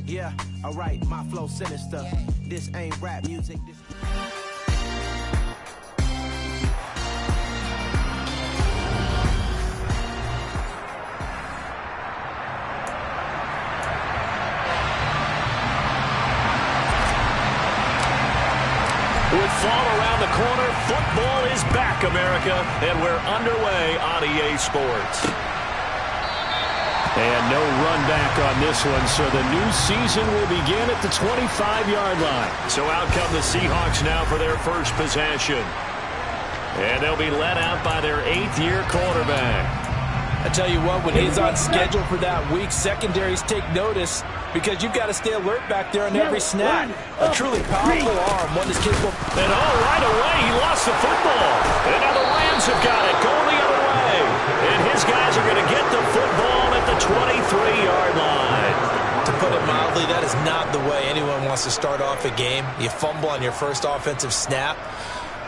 Yeah, alright, my flow sinister. This ain't rap music. With fall around the corner, football is back, America, and we're underway on EA Sports. And no run back on this one, so the new season will begin at the 25-yard line. So out come the Seahawks now for their first possession. And they'll be led out by their 8th-year quarterback. I tell you what, when he's on schedule for that week, secondaries take notice because you've got to stay alert back there on every snap. A truly powerful arm, one that's capable. And right away, he lost the football. And now the Rams have got it, going the other way. And his guys are going to get the football at the 23-yard line. To put it mildly, that is not the way anyone wants to start off a game. You fumble on your first offensive snap.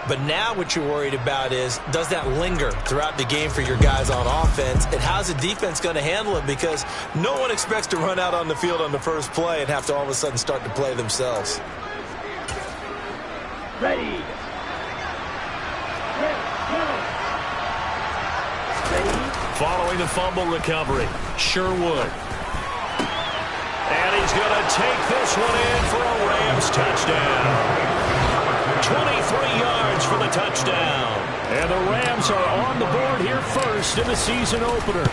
But now what you're worried about is, does that linger throughout the game for your guys on offense? And how's the defense going to handle it? Because no one expects to run out on the field on the first play and have to all of a sudden start to play themselves. Ready. Following the fumble recovery, Sherwood. And he's going to take this one in for a Rams touchdown. 23 yards for the touchdown. And the Rams are on the board here first in the season opener.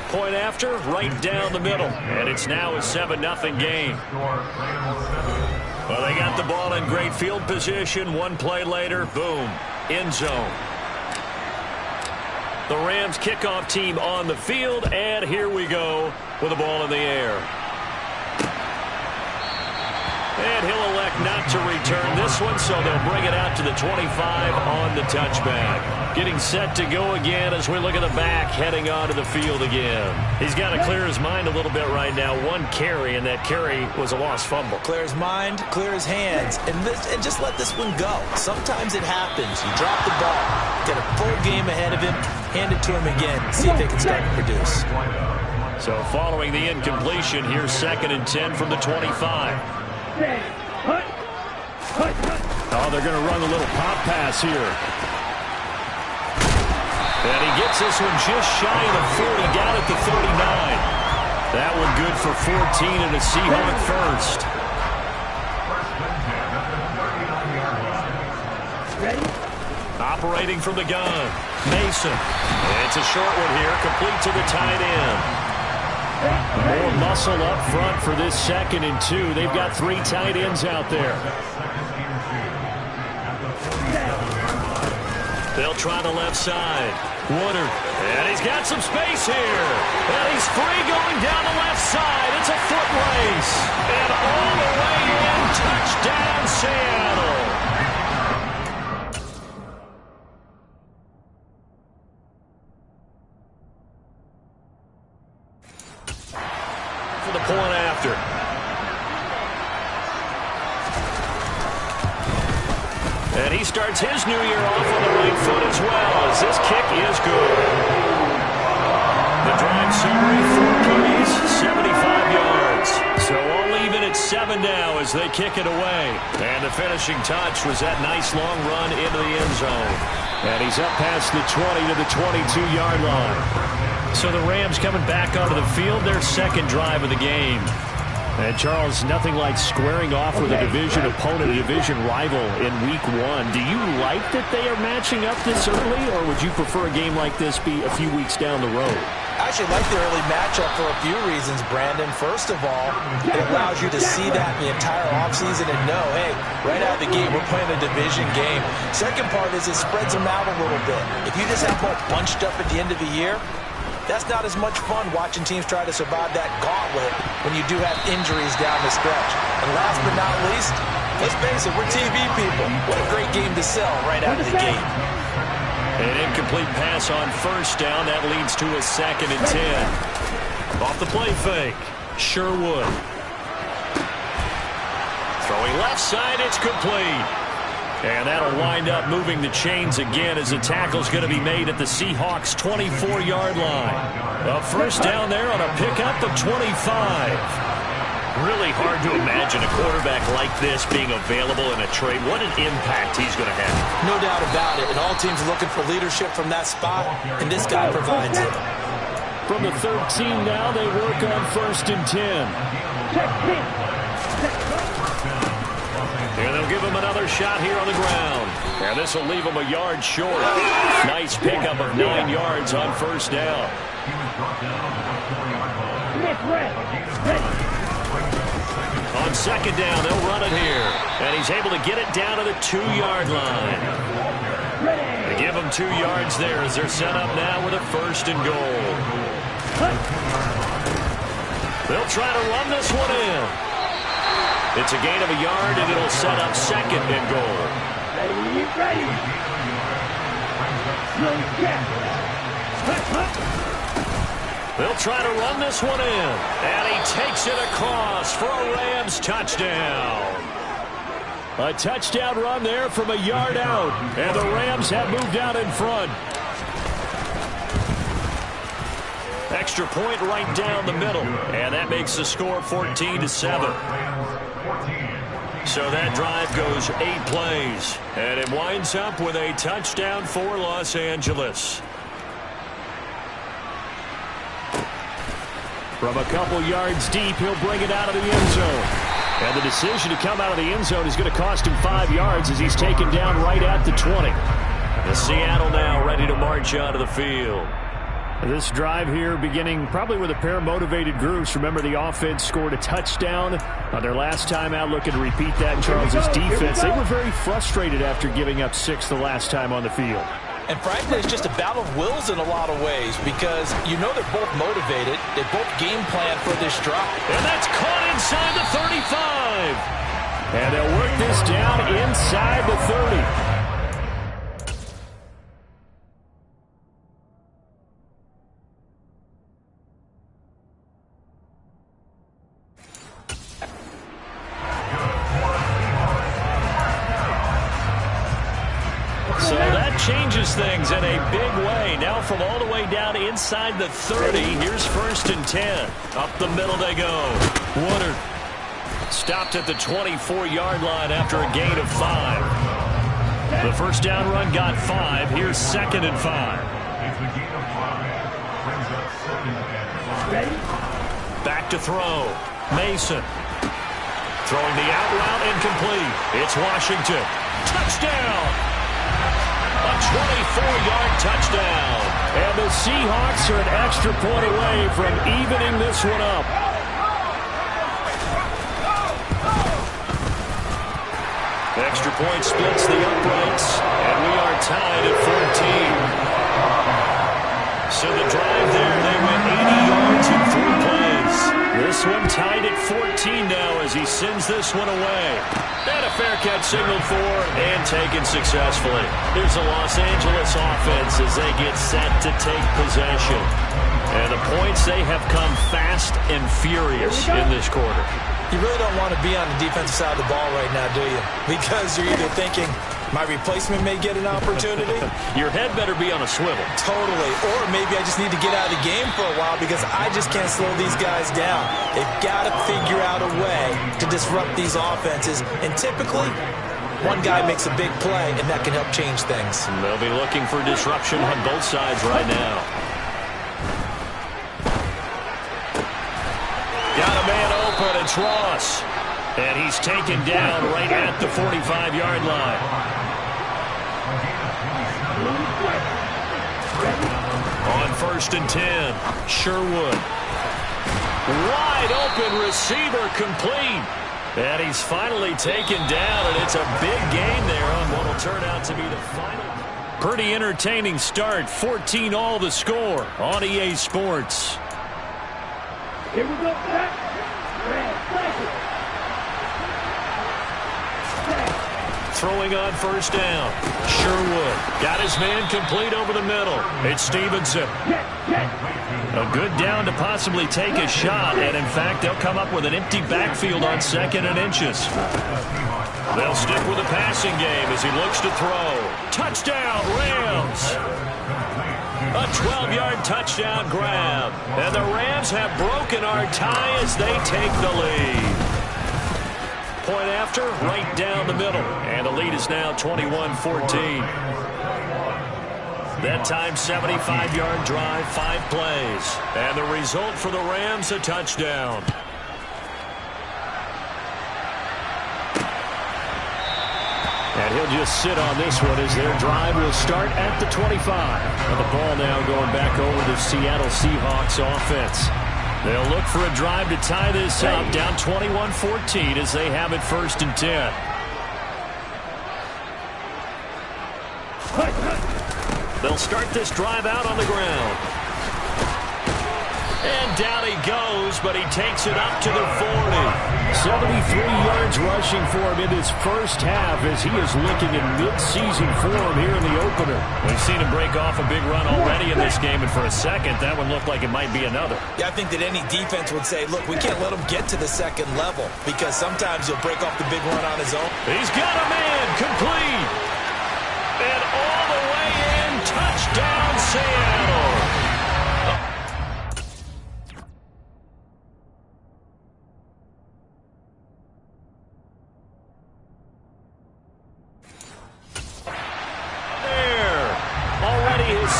Point after, right down the middle. And it's now a 7-0 game. Well, they got the ball in great field position. One play later, boom, end zone. The Rams kickoff team on the field, and here we go with the ball in the air. And he'll elect not to return this one, so they'll bring it out to the 25 on the touchback. Getting set to go again as we look at the back heading onto the field again. He's got to clear his mind a little bit right now. One carry, and that carry was a lost fumble. Clear his mind, clear his hands, and just let this one go. Sometimes it happens. You drop the ball, get a full game ahead of him, hand it to him again, see if they can start to produce. So following the incompletion, here's 2nd and 10 from the 25. Oh, they're going to run a little pop pass here. And he gets this one just shy of the 40, down at the 39. That one good for 14 and a Seahawk first. Operating from the gun, Mason. It's a short one here, complete to the tight end. More muscle up front for this 2nd and 2. They've got 3 tight ends out there. They'll try the left side. Woodard. And he's got some space here. And he's free going down the left side. It's a foot race. And all the way in. Touchdown, Seattle. For the point after. And he starts his new year off on the right foot as well, as this kick is good. The drive summary, 4 plays, 75 yards. So all even at 7 now as they kick it away. And the finishing touch was that nice long run into the end zone. And he's up past the 20 to the 22-yard line. So the Rams coming back onto the field, their 2nd drive of the game. And, Charles, nothing like squaring off with a division opponent, a division rival in Week 1. Do you like that they are matching up this early, or would you prefer a game like this be a few weeks down the road? I actually like the early matchup for a few reasons, Brandon. First of all, it allows you to see that the entire offseason and know, hey, right out of the gate, we're playing a division game. Second part is it spreads them out a little bit. If you just have them all bunched up at the end of the year, that's not as much fun watching teams try to survive that gauntlet when you do have injuries down the stretch. And last but not least, let's face it, we're TV people. What a great game to sell right out of the gate. An incomplete pass on first down. That leads to a 2nd and 10. Off the play fake, Sherwood. Throwing left side, it's complete. And that'll wind up moving the chains again as the tackle's going to be made at the Seahawks' 24-yard line. A first down there on a pickup of 25. Really hard to imagine a quarterback like this being available in a trade. What an impact he's going to have. No doubt about it. And all teams are looking for leadership from that spot, and this guy provides it. From the 13 now, they work on 1st and 10. And they'll give him another shot here on the ground. And this will leave him a yard short. Nice pickup of 9 yards on 1st down. On 2nd down, they'll run it here. And he's able to get it down to the 2-yard line. They give him 2 yards there as they're set up now with a 1st and goal. They'll try to run this one in. It's a gain of a yard, and it'll set up 2nd and goal. They'll try to run this one in, and he takes it across for a Rams touchdown. A touchdown run there from a yard out, and the Rams have moved out in front. Extra point right down the middle, and that makes the score 14-7. So that drive goes 8 plays, and it winds up with a touchdown for Los Angeles. From a couple yards deep, he'll bring it out of the end zone. And the decision to come out of the end zone is going to cost him 5 yards as he's taken down right at the 20. The Seattle now ready to march out of the field. This drive here beginning probably with a pair of motivated groups. Remember, the offense scored a touchdown on their last time out. Looking to repeat that in Charles' defense. They were very frustrated after giving up 6 the last time on the field. And frankly, it's just a battle of wills in a lot of ways because you know they're both motivated. They both game plan for this drive. And that's caught inside the 35. And they'll work this down inside the 30. So that changes things in a big way. Now from all the way down inside the 30, here's 1st and 10. Up the middle they go. Woodard stopped at the 24-yard line after a gain of 5. The first down run got 5. Here's 2nd and 5. Back to throw. Mason. Throwing the out route incomplete. It's Washington. Touchdown! A 24-yard touchdown. And the Seahawks are an extra point away from evening this one up. Extra point splits the uprights, and we are tied at 14. So the drive there, they went 80 yards in 3 plays. This one tied at 14 now as he sends this one away. And a fair catch signaled for and taken successfully. Here's the Los Angeles offense as they get set to take possession. And the points, they have come fast and furious in this quarter. You really don't want to be on the defensive side of the ball right now, do you? Because you're either thinking, my replacement may get an opportunity. Your head better be on a swivel. Totally. Or maybe I just need to get out of the game for a while because I just can't slow these guys down. They've got to figure out a way to disrupt these offenses. And typically, one guy makes a big play, and that can help change things. And they'll be looking for disruption on both sides right now. Got a man open. It's Ross. And he's taken down right at the 45-yard line. On 1st and 10, Sherwood. Wide open receiver complete. And he's finally taken down, and it's a big gain there on what will turn out to be the final. Pretty entertaining start. 14-all the score on EA Sports. Here we go. throwing on first down. Sherwood got his man complete over the middle. It's Stevenson. A good down to possibly take a shot, and in fact, they'll come up with an empty backfield on 2nd and inches. They'll stick with the passing game as he looks to throw. Touchdown, Rams! A 12-yard touchdown grab. And the Rams have broken our tie as they take the lead. Point after, right down the middle. And the lead is now 21-14. That time, 75-yard drive, 5 plays. And the result for the Rams, a touchdown. And he'll just sit on this one as their drive will start at the 25. And the ball now going back over to Seattle Seahawks offense. They'll look for a drive to tie this up, down 21-14 as they have it 1st and 10. They'll start this drive out on the ground. And down he goes, but he takes it up to the 40. 73 yards rushing for him in this first half as he is looking in mid-season form here in the opener. We've seen him break off a big run already in this game, and for a second, that one looked like it might be another. Yeah, I think that any defense would say, look, we can't let him get to the 2nd level because sometimes he'll break off the big run on his own. He's got a man complete. And all the way in, touchdown Seattle.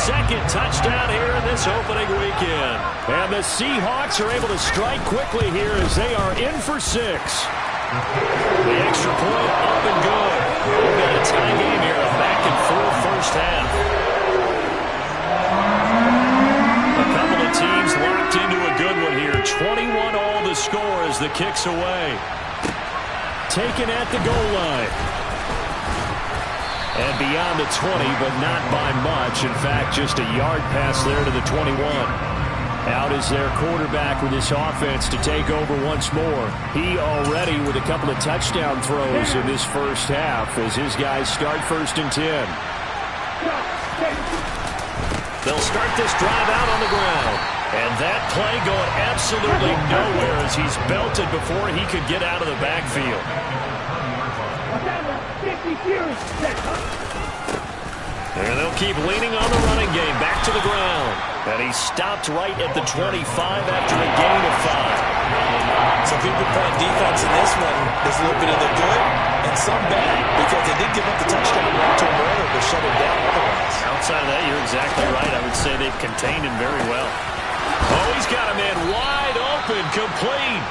Second touchdown here in this opening weekend. And the Seahawks are able to strike quickly here as they are in for 6. The extra point up and good. We've got a tie game here, a back-and-forth first half. A couple of teams locked into a good one here. 21 all the score as the kick's away. Taken at the goal line. And beyond the 20, but not by much. In fact, just a yard pass there to the 21. Out is their quarterback with this offense to take over once more. He already with a couple of touchdown throws in this first half as his guys start 1st and 10. They'll start this drive out on the ground. And that play going absolutely nowhere as he's belted before he could get out of the backfield. And they'll keep leaning on the running game. Back to the ground. And he stopped right at the 25 after a gain of 5. Some people playing defense in this one. There's a little bit of the good and some bad because they did give up the touchdown run to him earlier, but shut him down otherwise. Outside of that, you're exactly right. I would say they've contained him very well. Oh, he's got a man wide open, complete.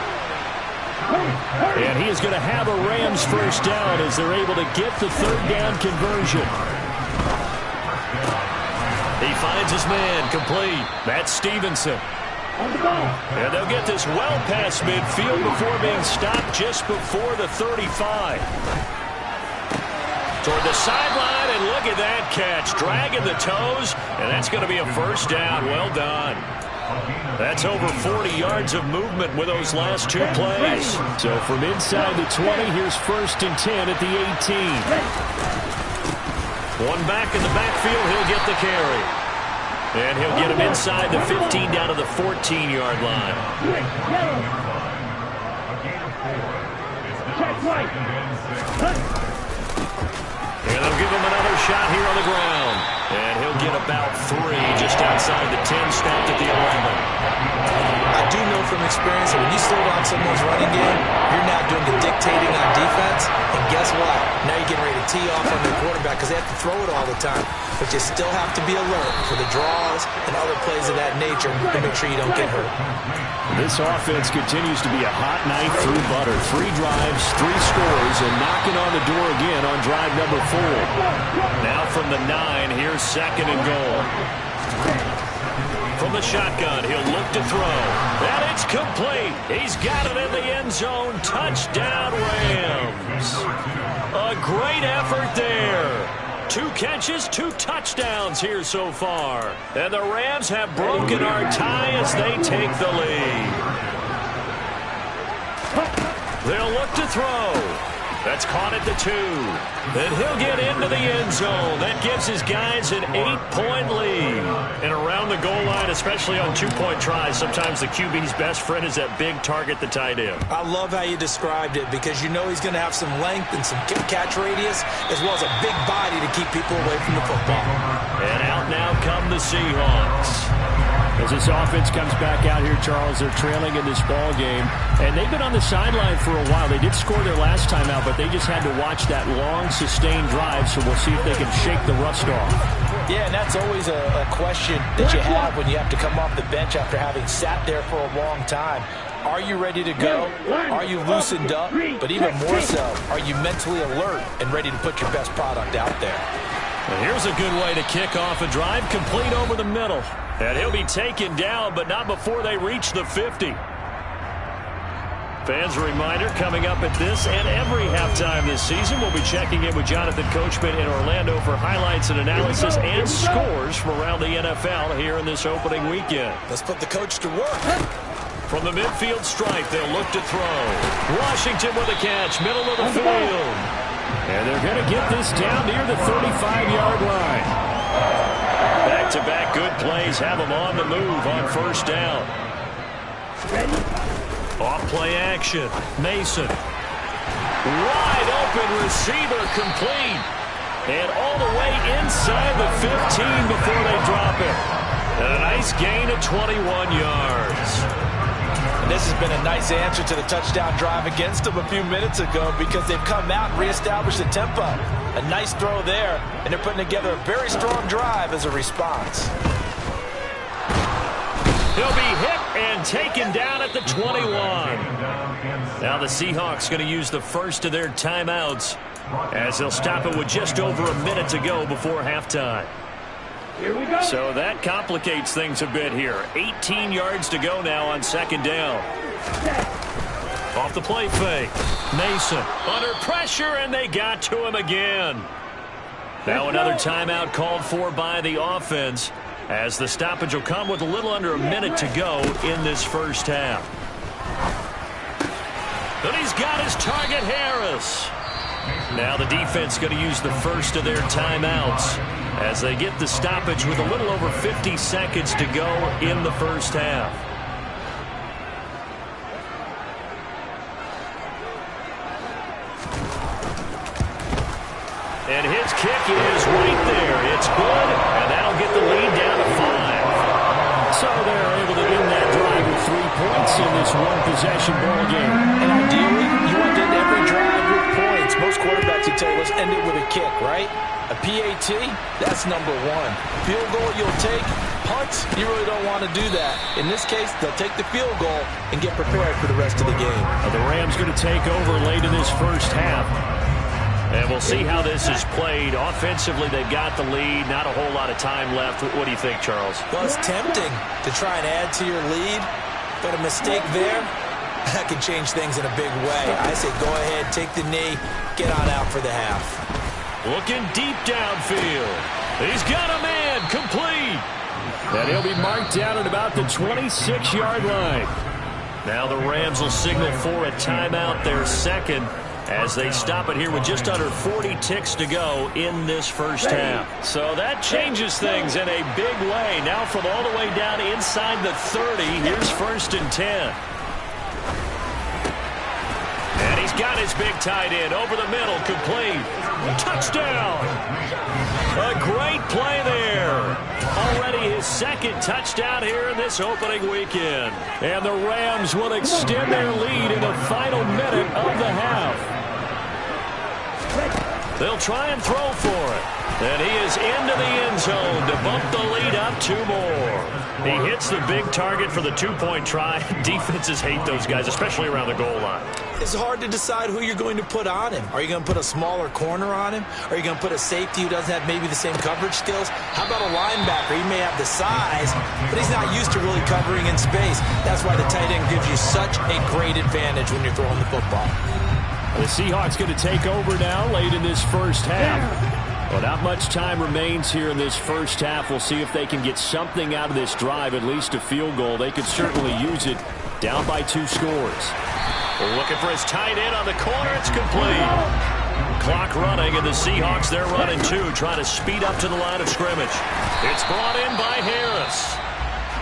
And he is going to have a Rams first down as they're able to get the 3rd down conversion. He finds his man complete. That's Stevenson. And they'll get this well past midfield before being stopped just before the 35. Toward the sideline, and look at that catch. Dragging the toes, and that's going to be a first down. Well done. That's over 40 yards of movement with those last 2 plays. So from inside the 20, here's 1st and 10 at the 18. One back in the backfield, he'll get the carry. And he'll get him inside the 15 down to the 14-yard line. And they'll give him another shot here on the ground. And he'll get about 3 just outside the 10, snapped at the 11. I do know from experience that when you slow down someone's running game, you're now doing the dictating on defense. And guess what? Now you're getting ready to tee off on their quarterback because they have to throw it all the time. But you still have to be alert for the draws and other plays of that nature to make sure you don't get hurt. This offense continues to be a hot knife through butter. 3 drives, 3 scores, and knocking on the door again on drive number 4. Now from the 9, here's 2nd and goal. From the shotgun, he'll look to throw. And it's complete. He's got it in the end zone. Touchdown, Rams. A great effort there. 2 catches, 2 touchdowns here so far. And the Rams have broken our tie as they take the lead. They'll look to throw. That's caught at the 2. And he'll get into the end zone. That gives his guys an 8-point lead. And around the goal line, especially on two-point tries, sometimes the QB's best friend is that big target, the tight end. I love how you described it because you know he's going to have some length and some catch radius as well as a big body to keep people away from the football. And out now come the Seahawks. As this offense comes back out here, Charles, they're trailing in this ball game. And they've been on the sideline for a while. They did score their last time out, but they just had to watch that long, sustained drive, so we'll see if they can shake the rust off. Yeah, and that's always a question that you have when you have to come off the bench after having sat there for a long time. Are you ready to go? Are you loosened up? But even more so, are you mentally alert and ready to put your best product out there? And here's a good way to kick off a drive, complete over the middle. And he'll be taken down, but not before they reach the 50. Fans, a reminder, coming up at this and every halftime this season, we'll be checking in with Jonathan Coachman in Orlando for highlights and analysis and scores from around the NFL here in this opening weekend. Let's put the coach to work. From the midfield stripe, they'll look to throw. Washington with a catch, middle of the field. And they're going to get this down near the 35-yard line. Back-to-back good plays have them on the move on first down. Off-play action. Mason. Wide open receiver complete. And all the way inside the 15 before they drop it. And a nice gain of 21 yards. And this has been a nice answer to the touchdown drive against them a few minutes ago because they've come out and reestablished the tempo. A nice throw there, and they're putting together a very strong drive as a response. He'll be hit and taken down at the 21. Now the Seahawks going to use the first of their timeouts as they'll stop it with just over a minute to go before halftime. Here we go. So that complicates things a bit here. 18 yards to go now on second down. Off the play fake. Mason under pressure, and they got to him again. Now another timeout called for by the offense as the stoppage will come with a little under a minute to go in this first half. And he's got his target, Harris. Now the defense going to use the first of their timeouts as they get the stoppage with a little over 50 seconds to go in the first half. And his kick is right there. It's good, and that'll get the lead down to 5. So they're able to end that drive with 3 points in this one-possession ball game. And ideally, you want to end every drive with points. Most quarterbacks would tell you, let's end it with a kick, right? A PAT, that's number 1. Field goal you'll take. Punts, you really don't want to do that. In this case, they'll take the field goal and get prepared for the rest of the game. The Rams going to take over late in this first half. And we'll see how this is played. Offensively, they've got the lead. Not a whole lot of time left. What do you think, Charles? Well, it's tempting to try and add to your lead, but a mistake there, that can change things in a big way. I say go ahead, take the knee, get on out for the half. Looking deep downfield. He's got a man, complete. And he'll be marked down at about the 26-yard line. Now the Rams will signal for a timeout, their second, as they stop it here with just under 40 ticks to go in this first half. So that changes things in a big way. Now from all the way down inside the 30, here's 1st and 10. And he's got his big tight end over the middle, complete. Touchdown! A great play there. Already his second touchdown here in this opening weekend. And the Rams will extend their lead in the final minute of the half. They'll try and throw for it. And he is into the end zone to bump the lead up 2 more. He hits the big target for the 2-point try. Defenses hate those guys, especially around the goal line. It's hard to decide who you're going to put on him. Are you going to put a smaller corner on him? Are you going to put a safety who doesn't have maybe the same coverage skills? How about a linebacker? He may have the size, but he's not used to really covering in space. That's why the tight end gives you such a great advantage when you're throwing the football. The Seahawks going to take over now late in this first half. Well, not much time remains here in this first half. We'll see if they can get something out of this drive, at least a field goal. They could certainly use it down by 2 scores. Looking for his tight end on the corner. It's complete. Clock running, and the Seahawks, they're running two, trying to speed up to the line of scrimmage. It's brought in by Harris.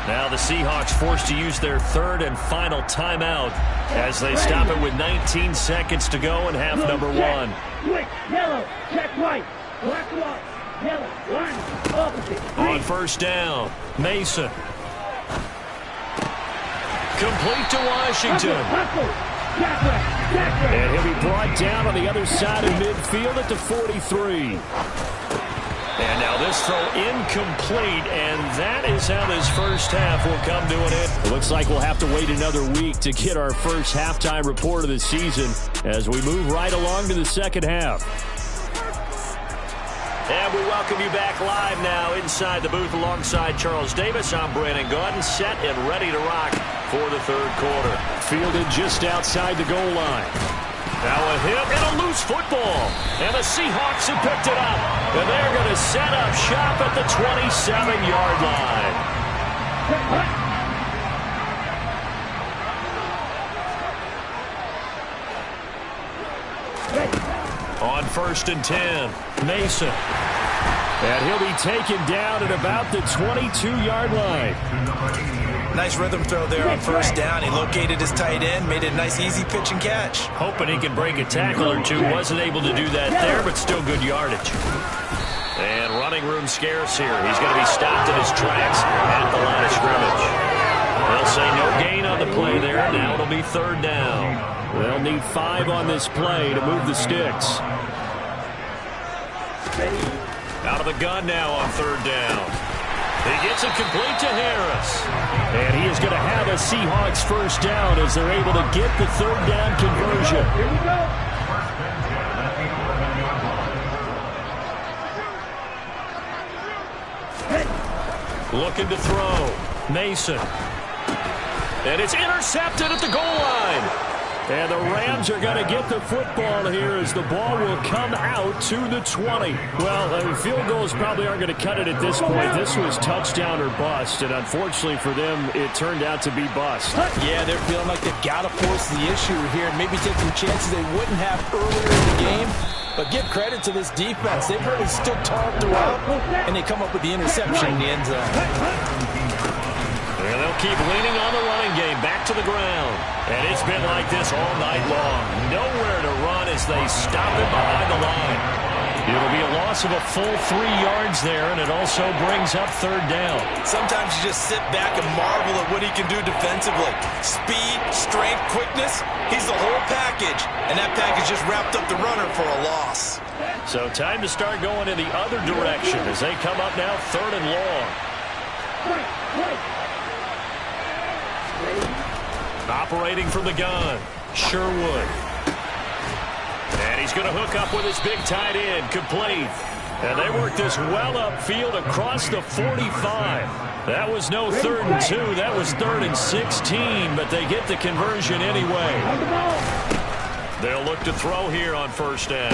Now the Seahawks forced to use their third and final timeout as they stop it with 19 seconds to go in half number one. Switch, yellow, check right, black one, yellow, one, opposite. On first down, Mason. Complete to Washington. And he'll be brought down on the other side of midfield at the 43. And now this throw incomplete, and that is how this first half will come to an end. It looks like we'll have to wait another week to get our first halftime report of the season as we move right along to the second half. And we welcome you back live now inside the booth alongside Charles Davis. I'm Brandon Gaudin, set and ready to rock for the third quarter. Fielded just outside the goal line. Now a hit and a loose football. And the Seahawks have picked it up. And they're going to set up shop at the 27-yard line. On first and 10, Mason. And he'll be taken down at about the 22-yard line. Nice rhythm throw there on first down. He located his tight end, made it a nice easy pitch and catch. Hoping he can break a tackle or two. Wasn't able to do that there, but still good yardage. And running room scarce here. He's going to be stopped in his tracks at the line of scrimmage. They'll say no gain on the play there. Now it'll be third down. They'll need 5 on this play to move the sticks. Out of the gun now on third down. He gets it complete to Harris. And he is going to have a Seahawks first down as they're able to get the third down conversion. Here we go. Looking to throw. Mason. And it's intercepted at the goal line. And the Rams are going to get the football here as the ball will come out to the 20. Well, field goals probably aren't going to cut it at this point. This was touchdown or bust, and unfortunately for them, it turned out to be bust. Yeah, they're feeling like they've got to force the issue here and maybe take some chances they wouldn't have earlier in the game. But give credit to this defense. They've really stood tall throughout, and they come up with the interception in the end zone. And they'll keep leaning on the running game back to the ground. And it's been like this all night long. Nowhere to run as they stop it behind the line. It'll be a loss of a full 3 yards there, and it also brings up third down. Sometimes you just sit back and marvel at what he can do defensively. Speed, strength, quickness, he's the whole package. And that package just wrapped up the runner for a loss. So time to start going in the other direction as they come up now third and long. Operating from the gun, Sherwood. And he's going to hook up with his big tight end, complete. And they work this well upfield across the 45. That was no 3rd and 2. That was 3rd and 16, but they get the conversion anyway. They'll look to throw here on first down.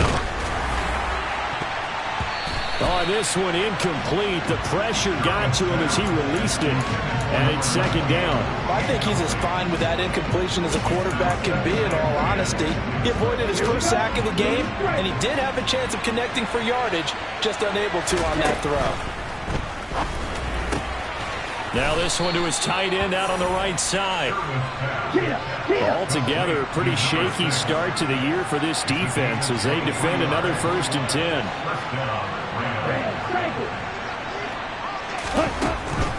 Oh, this one incomplete. The pressure got to him as he released it, and it's second down. I think he's as fine with that incompletion as a quarterback can be, in all honesty. He avoided his first sack of the game, and he did have a chance of connecting for yardage, just unable to on that throw. Now this one to his tight end out on the right side. Altogether, a pretty shaky start to the year for this defense as they defend another 1st and 10.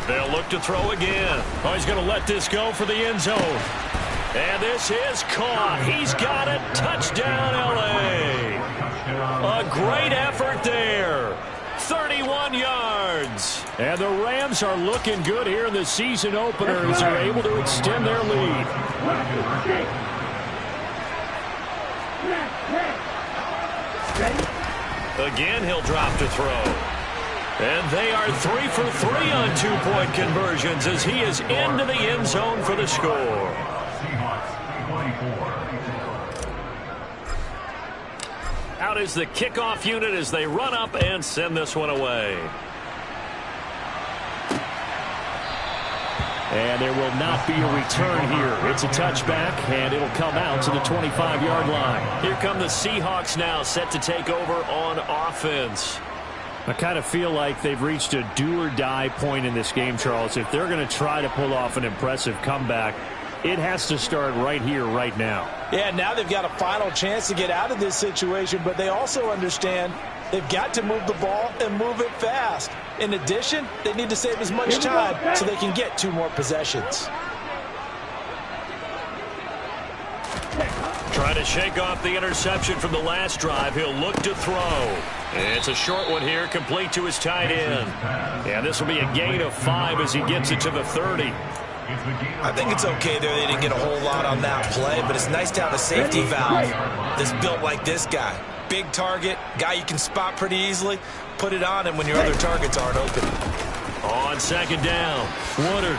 They'll look to throw again. Oh, he's going to let this go for the end zone. And this is caught. He's got it. Touchdown, L.A. A great effort there. 31 yards. And the Rams are looking good here in the season opener as they're able to extend their lead. Again, he'll drop to throw. And they are 3 for 3 on 2-point conversions as he is into the end zone for the score. Out is the kickoff unit as they run up and send this one away. And there will not be a return here. It's a touchback, and it'll come out to the 25-yard line. Here come the Seahawks now, set to take over on offense. I kind of feel like they've reached a do-or-die point in this game, Charles. If they're going to try to pull off an impressive comeback, it has to start right here, right now. Yeah, now they've got a final chance to get out of this situation, but they also understand they've got to move the ball and move it fast. In addition, they need to save as much time so they can get 2 more possessions. Trying to shake off the interception from the last drive. He'll look to throw. It's a short one here, complete to his tight end. Yeah, this will be a gain of 5 as he gets it to the 30. I think it's okay there. They didn't get a whole lot on that play, but it's nice to have a safety valve that's built like this guy. Big target, guy you can spot pretty easily. Put it on him when your other targets aren't open. On second down, Woodard.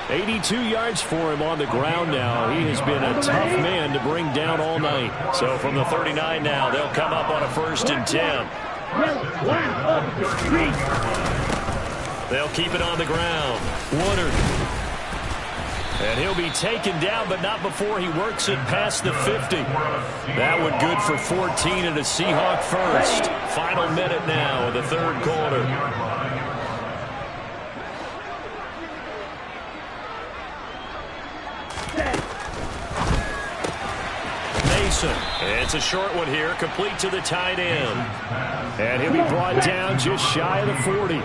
82 yards for him on the ground now. He has been a tough man to bring down all night. So from the 39 now, they'll come up on a 1st and 10. They'll keep it on the ground. Woodard. And he'll be taken down, but not before he works it past the 50. That one good for 14 and a Seahawk first. Final minute now of the 3rd quarter. Mason. It's a short one here, complete to the tight end. And he'll be brought down just shy of the 40.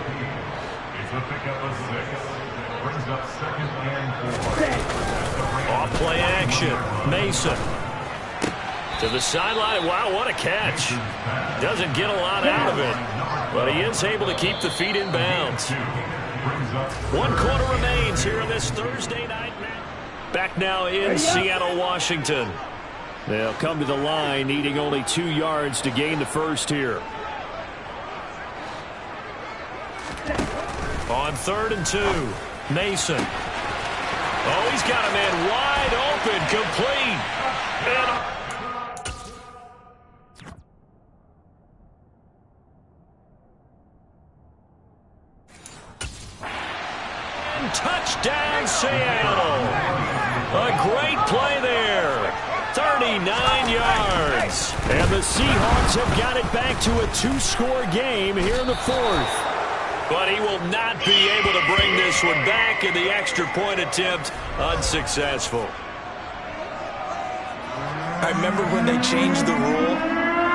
Off play action. Mason. To the sideline. Wow, what a catch. Doesn't get a lot out of it, but he is able to keep the feet in bounds. 1 quarter remains here in this Thursday night match. Back now in Seattle, Washington. They'll come to the line needing only 2 yards to gain the first here. On 3rd and 2, Mason. Oh, he's got a man wide open, complete. And touchdown, Seattle. A great play there. 39 yards. And the Seahawks have got it back to a 2-score game here in the 4th. But he will not be able to bring this one back, in the extra point attempt unsuccessful. I remember when they changed the rule,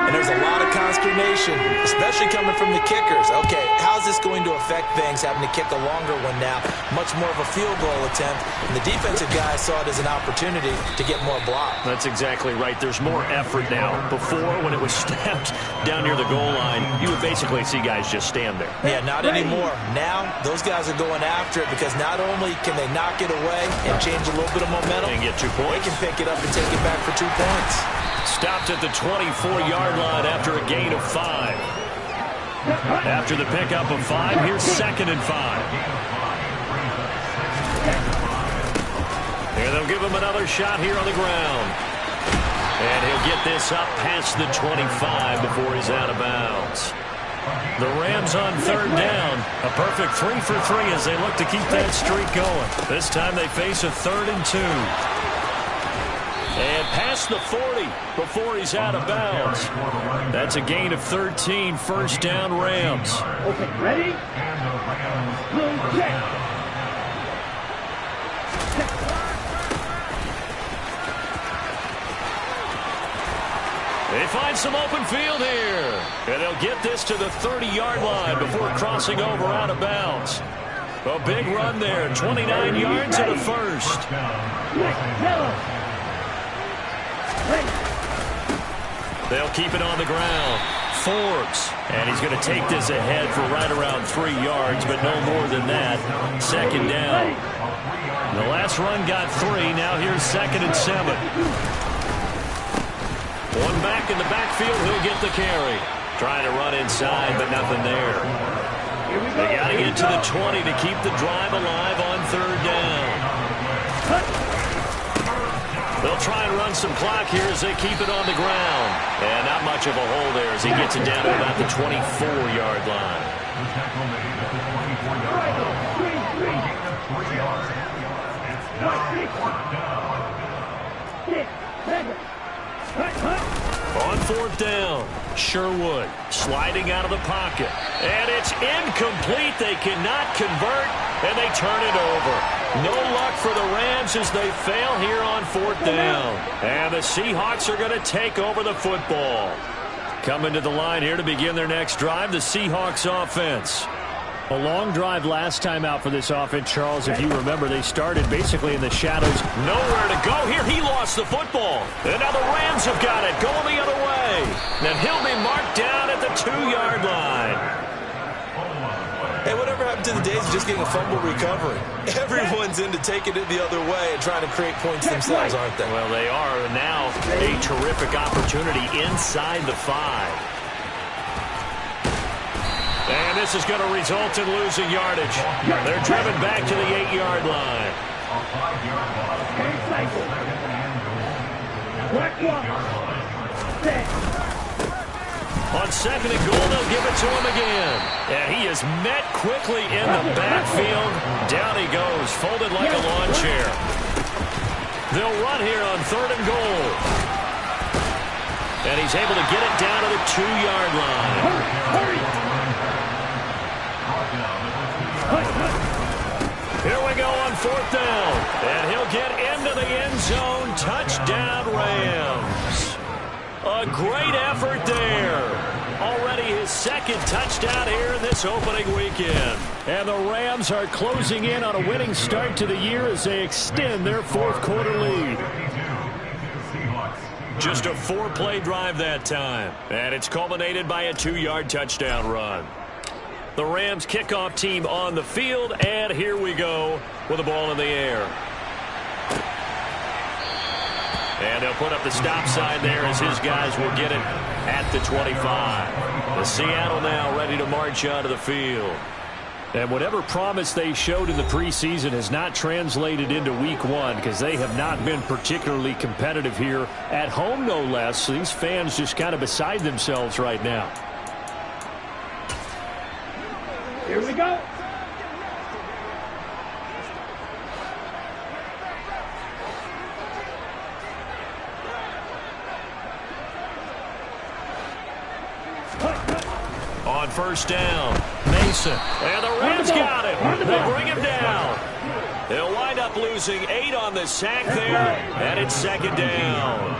and there's a lot of consternation, especially coming from the kickers. Okay, how's this going to affect things, having to kick a longer one now? Much more of a field goal attempt, and the defensive guys saw it as an opportunity to get more block. That's exactly right. There's more effort now. Before, when it was snapped down near the goal line, you would basically see guys just stand there. Yeah, not anymore. Now, those guys are going after it because not only can they knock it away and change a little bit of momentum, and get 2 points, they can pick it up and take it back for 2 points. Stopped at the 24-yard line after a gain of 5. After the pickup of 5, here's 2nd and 5. And they'll give him another shot here on the ground. And he'll get this up past the 25 before he's out of bounds. The Rams on 3rd down. A perfect 3 for 3 as they look to keep that streak going. This time they face a 3rd and 2. And past the 40 before he's out of bounds. That's a gain of 13, 1st down Rams. Okay, ready? Blue check. They find some open field here. And they'll get this to the 30-yard line before crossing over out of bounds. A big run there, 29 yards and a first. They'll keep it on the ground. Forbes. And he's going to take this ahead for right around 3 yards, but no more than that. 2nd down. The last run got 3. Now here's 2nd and 7. One back in the backfield. He'll get the carry. Trying to run inside, but nothing there. They got to get to the 20 to keep the drive alive on 3rd down. They'll try and run some clock here as they keep it on the ground. And not much of a hole there as he gets it down to about the 24-yard line. On fourth down, Sherwood sliding out of the pocket. And it's incomplete. They cannot convert, and they turn it over. No luck for the Rams as they fail here on fourth down. And the Seahawks are going to take over the football. Coming to the line here to begin their next drive, the Seahawks offense. A long drive last time out for this offense, Charles. If you remember, they started basically in the shadows. Nowhere to go here. He lost the football. And now the Rams have got it. Going the other way. And he'll be marked down at the 2-yard line. Hey, whatever happened to the days of just getting a fumble recovery? Everyone's into taking it the other way and trying to create points themselves, aren't they? Well, they are now a terrific opportunity inside the 5. And this is going to result in losing yardage. They're driven back to the 8-yard line. On second and goal, they'll give it to him again. And he is met quickly in the backfield. Down he goes, folded like a lawn chair. They'll run here on third and goal. And he's able to get it down to the 2-yard line. Here we go on fourth down. And he'll get into the end zone. Touchdown, Rams. A great effort there. Already his second touchdown here in this opening weekend. And the Rams are closing in on a winning start to the year as they extend their fourth quarter lead. Just a 4-play drive that time. And it's culminated by a 2-yard touchdown run. The Rams kickoff team on the field, and here we go with the ball in the air. And they'll put up the stop sign there as his guys will get it at the 25. The Seattle now ready to march out of the field. And whatever promise they showed in the preseason has not translated into week 1 because they have not been particularly competitive here at home, no less. So these fans just kind of beside themselves right now. Here we go. On first down, Mason. And the Rams got him. They bring him down. They'll wind up losing 8 on the sack there, and it's second down.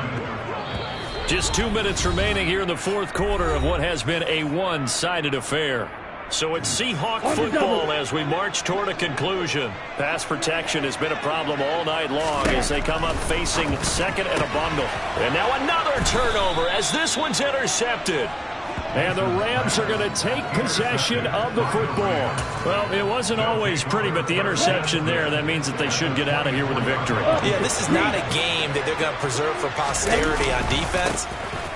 Just 2 minutes remaining here in the fourth quarter of what has been a one-sided affair. So it's Seahawk football as we march toward a conclusion. Pass protection has been a problem all night long as they come up facing second and a bundle. And now another turnover as this one's intercepted. And the Rams are going to take possession of the football. Well, it wasn't always pretty, but the interception there, that means that they should get out of here with a victory. Yeah, this is not a game that they're going to preserve for posterity on defense.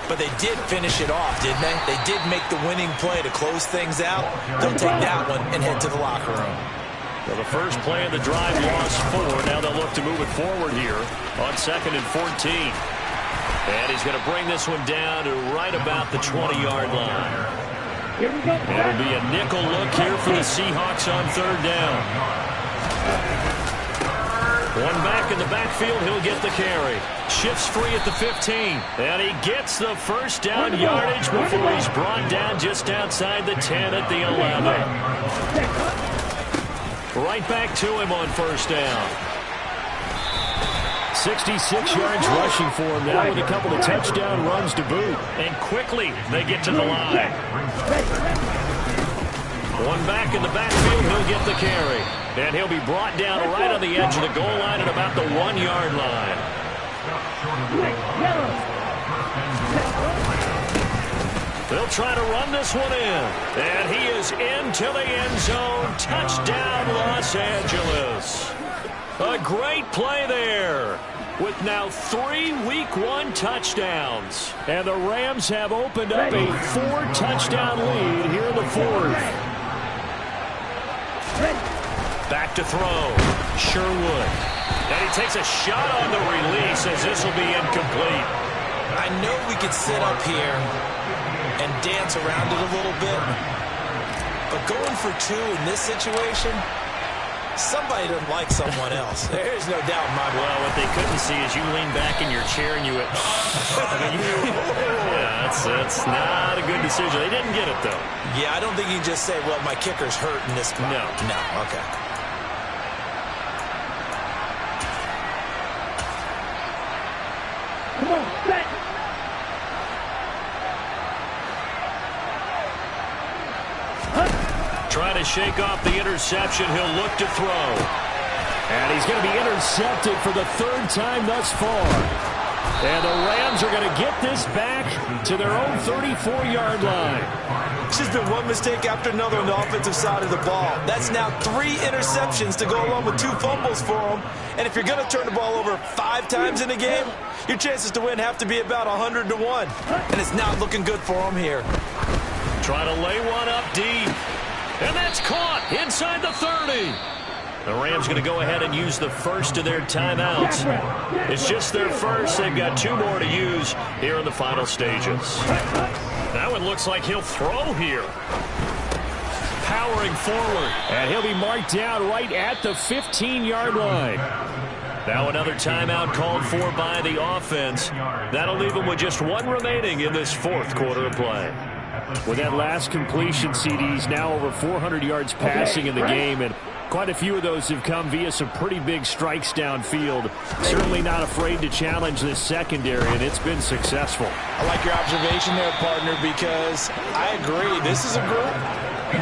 But they did finish it off, didn't they? They did make the winning play to close things out. They'll take that one and head to the locker room. Well, the first play of the drive lost 4. Now they'll look to move it forward here on second and 14. And he's going to bring this one down to right about the 20-yard line. Here we go. It'll be a nickel look here for the Seahawks on third down. One back in the backfield, he'll get the carry. Shifts free at the 15. And he gets the first down yardage before he's brought down just outside the 10 at the 11. Right back to him on first down. 66 yards rushing for him now with a couple of touchdown runs to boot. And quickly they get to the line. One back in the backfield, he'll get the carry. And he'll be brought down right on the edge of the goal line at about the 1-yard line. They'll try to run this one in. And he is into the end zone. Touchdown, Los Angeles. A great play there with now 3 Week 1 touchdowns. And the Rams have opened up a 4-touchdown lead here in the fourth. Back to throw. Sherwood. And he takes a shot on the release as this will be incomplete. I know we could sit up here and dance around it a little bit, but going for 2 in this situation, Somebody doesn't like someone else. There's no doubt in my mind. Well, what they couldn't see is you lean back in your chair and you went, yeah, that's not a good decision. They didn't get it, though. Yeah, I don't think you can just say, well, my kicker's hurt in this spot. No, okay. Come on, set. Trying to shake off the interception. He'll look to throw. And he's going to be intercepted for the third time thus far. And the Rams are going to get this back to their own 34-yard line. It's just been one mistake after another on the offensive side of the ball. That's now 3 interceptions to go along with 2 fumbles for them. And if you're going to turn the ball over 5 times in a game, your chances to win have to be about 100 to 1. And it's not looking good for them here. Try to lay one up deep. And that's caught inside the 30. The Rams going to go ahead and use the first of their timeouts. It's just their first. They've got 2 more to use here in the final stages. That one looks like he'll throw here. Powering forward. And he'll be marked down right at the 15-yard line. Now another timeout called for by the offense. That'll leave them with just 1 remaining in this 4th quarter of play. With that last completion, CD's now over 400 yards passing in the game, and quite a few of those have come via some pretty big strikes downfield. Certainly not afraid to challenge this secondary, and it's been successful. I like your observation there, partner, because I agree. This is a group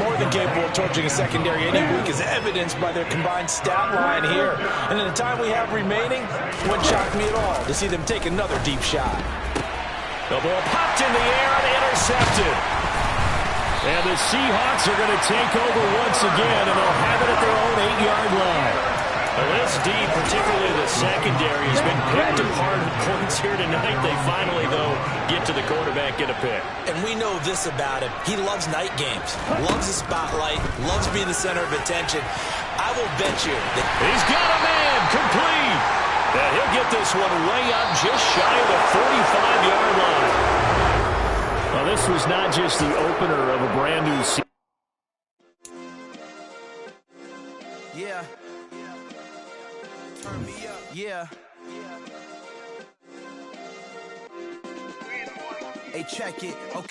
more than capable of torching a secondary any week, as evidenced by their combined stat line here. And in the time we have remaining, it wouldn't shock me at all to see them take another deep shot. The ball popped in the air and intercepted. And the Seahawks are going to take over once again, and they'll have it at their own 8-yard line. Well, this D, particularly the secondary, has been picked apart in points here tonight. They finally, though, get to the quarterback, get a pick. And we know this about him. He loves night games, loves the spotlight, loves being the center of attention. I will bet you that he's got a man complete. And he'll get this one way up just shy of the 45-yard line. Well, this was not just the opener of a brand new season. Yeah. Turn me up. Yeah. Hey, check it. Okay.